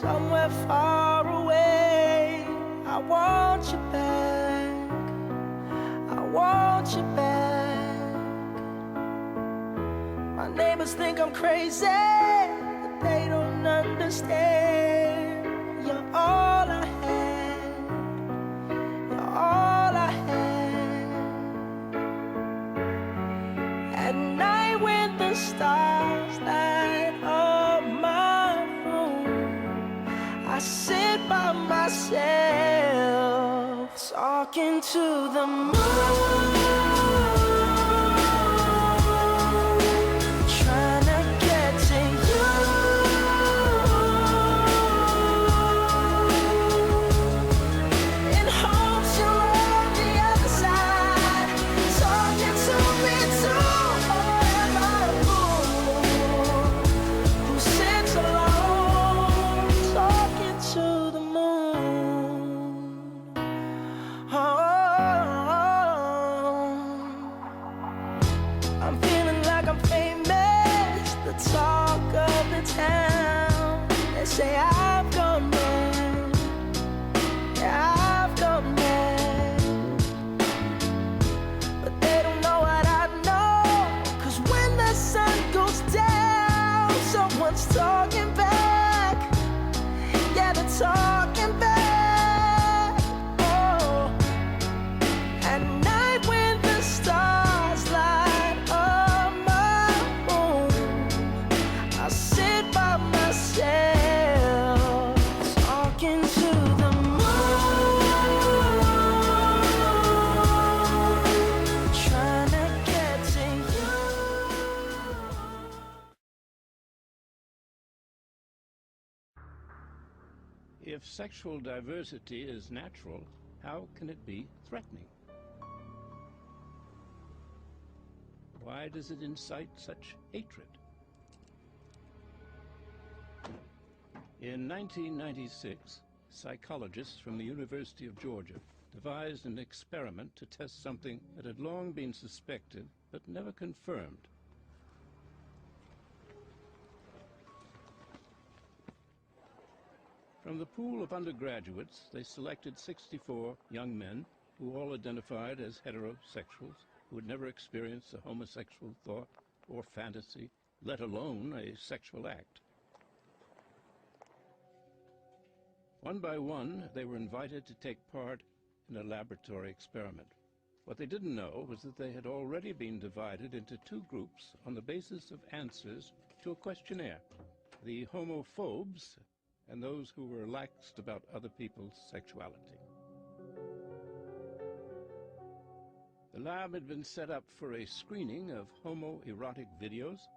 somewhere far away. I want you back, I want you back. My neighbors think I'm crazy, but they don't understand. You're all I had, you're all I had. At night when the stars light up my room, I sit by myself, talking to the moon. Say I've gone mad, yeah, I've gone mad. But they don't know what I know, 'cause when the sun goes down, someone's talking back. Yeah, they're talking back. Oh, at night when the stars light up my room, I sit by myself, If sexual diversity is natural, how can it be threatening? Why does it incite such hatred? In 1996, psychologists from the University of Georgia devised an experiment to test something that had long been suspected but never confirmed. From the pool of undergraduates, they selected 64 young men who all identified as heterosexuals, who had never experienced a homosexual thought or fantasy, let alone a sexual act. One by one, they were invited to take part in a laboratory experiment. What they didn't know was that they had already been divided into two groups on the basis of answers to a questionnaire: the homophobes and those who were laxed about other people's sexuality. The lab had been set up for a screening of homoerotic videos,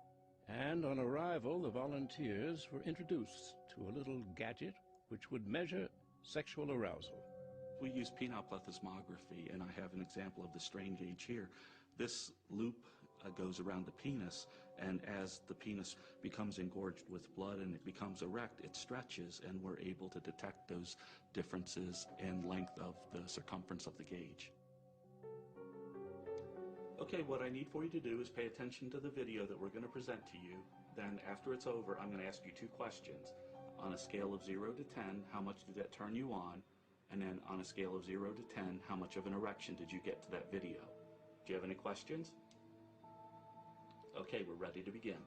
and on arrival, the volunteers were introduced to a little gadget which would measure sexual arousal. We use penile plethysmography, and I have an example of the strain gauge here. This loop goes around the penis, and as the penis becomes engorged with blood and it becomes erect, it stretches, and we're able to detect those differences in length of the circumference of the gauge. Okay, what I need for you to do is pay attention to the video that we're going to present to you. Then after it's over, I'm going to ask you two questions. On a scale of 0 to 10, how much did that turn you on? And then on a scale of 0 to 10, how much of an erection did you get to that video? Do you have any questions? Okay, we're ready to begin.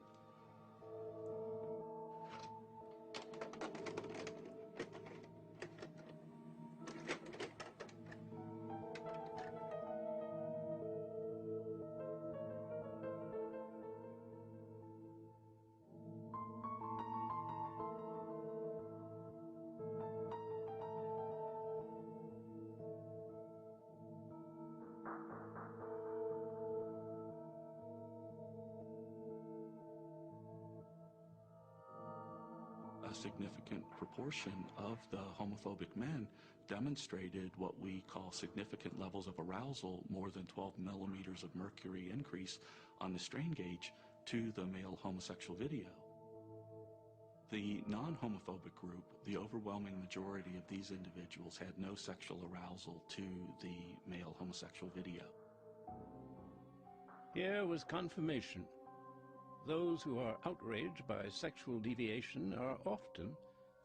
A significant proportion of the homophobic men demonstrated what we call significant levels of arousal, more than 12 millimeters of mercury increase on the strain gauge to the male homosexual video. The non-homophobic group, the overwhelming majority of these individuals had no sexual arousal to the male homosexual video. Here was confirmation. Those who are outraged by sexual deviation are often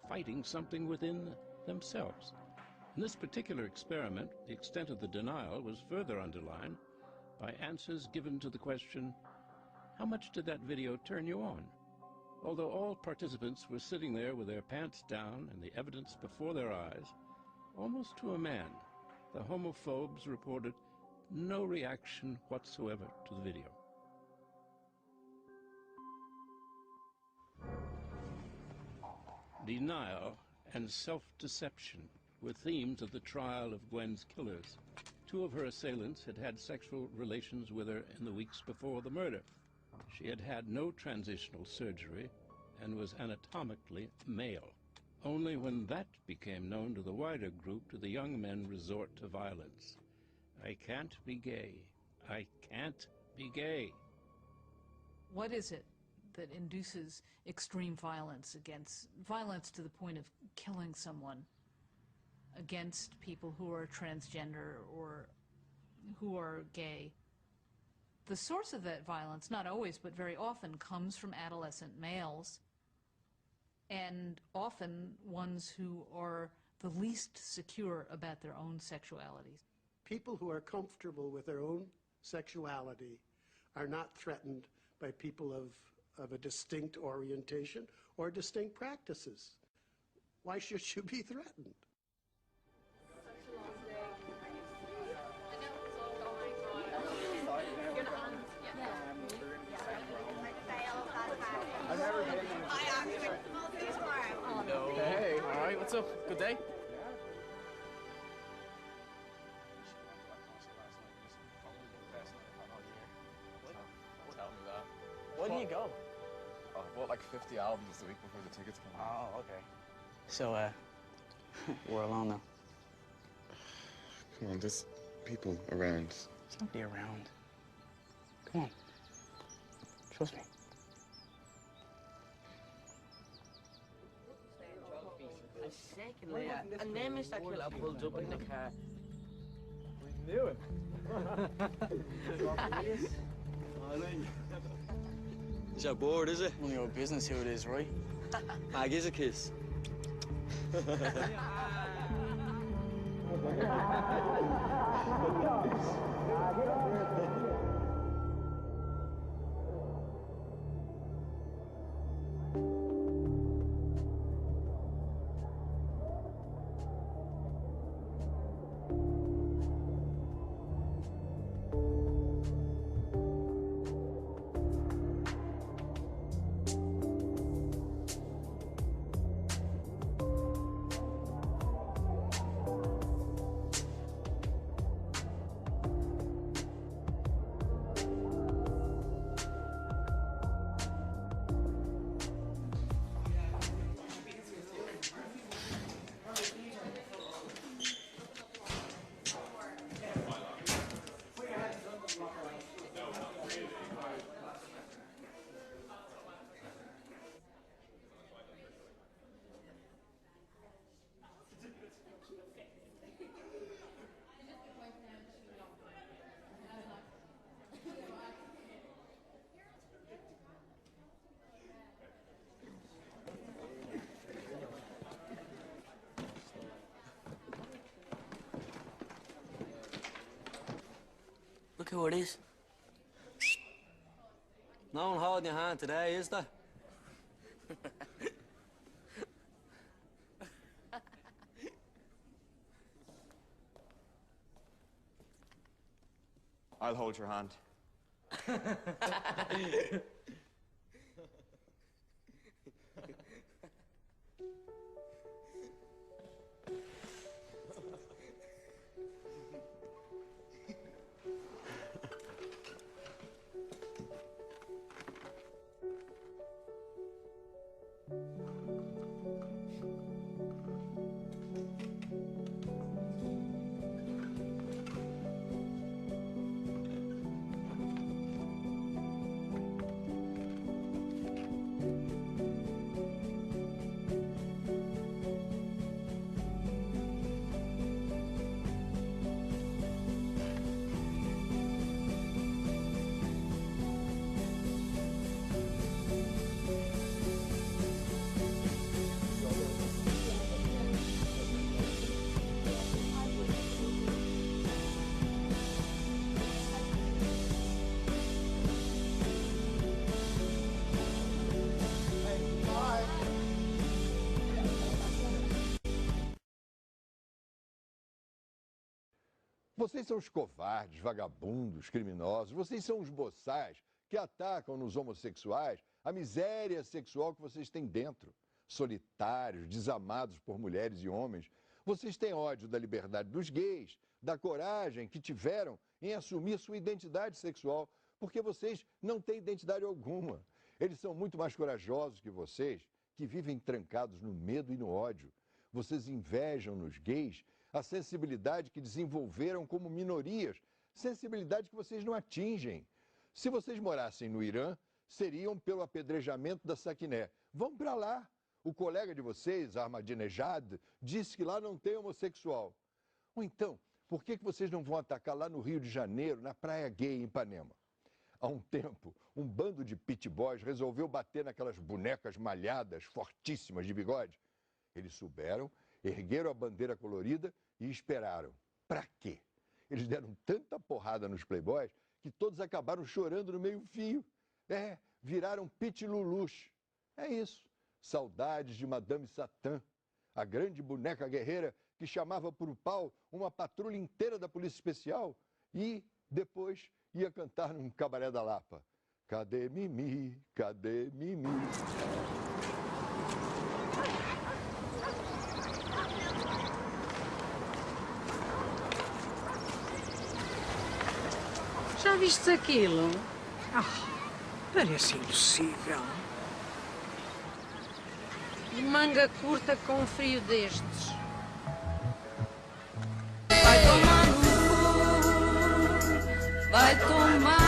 fighting something within themselves. In this particular experiment, the extent of the denial was further underlined by answers given to the question, how much did that video turn you on? Although all participants were sitting there with their pants down and the evidence before their eyes, almost to a man, the homophobes reported no reaction whatsoever to the video. Denial and self-deception were themes of the trial of Gwen's killers. Two of her assailants had had sexual relations with her in the weeks before the murder. She had had no transitional surgery and was anatomically male. Only when that became known to the wider group did the young men resort to violence. I can't be gay. I can't be gay. What is it that induces extreme violence to the point of killing someone, against people who are transgender or who are gay? The source of that violence, not always, but very often, comes from adolescent males, and often ones who are the least secure about their own sexualities. People who are comfortable with their own sexuality are not threatened by people of a distinct orientation or distinct practices. Why should you be threatened? Hey, all right, what's up? Good day? Tell me that. When do you go? I bought like 50 albums the week before the tickets came out. Oh, okay. So, we're alone now. Come on, there's people around. There's nobody around. Come on. Trust me. Secondly, I never that killer pulled up in the car. We knew it. Jabor, is it? None of your business who it is, right? I give a kiss. Look who it is. No one holding your hand today, is there? I'll hold your hand. Vocês são os covardes, vagabundos, criminosos. Vocês são os boçais que atacam nos homossexuais a miséria sexual que vocês têm dentro. Solitários, desamados por mulheres e homens. Vocês têm ódio da liberdade dos gays, da coragem que tiveram em assumir sua identidade sexual, porque vocês não têm identidade alguma. Eles são muito mais corajosos que vocês, que vivem trancados no medo e no ódio. Vocês invejam nos gays a sensibilidade que desenvolveram como minorias, sensibilidade que vocês não atingem. Se vocês morassem no Irã, seriam pelo apedrejamento da Saquiné. Vão para lá. O colega de vocês, Ahmadinejad, disse que lá não tem homossexual. Ou então, por que vocês não vão atacar lá no Rio de Janeiro, na praia gay em Ipanema? Há um tempo, um bando de pit boys resolveu bater naquelas bonecas malhadas, fortíssimas de bigode. Eles souberam, ergueram a bandeira colorida e esperaram. Pra quê? Eles deram tanta porrada nos playboys que todos acabaram chorando no meio-fio. Viraram pit lulus. É isso. Saudades de Madame Satã, a grande boneca guerreira que chamava por o pau uma patrulha inteira da Polícia Especial e, depois, ia cantar num cabaré da Lapa. Cadê Mimi? Cadê Mimi? Já viste aquilo? Parece impossível. Manga curta com um frio destes. Vai tomar.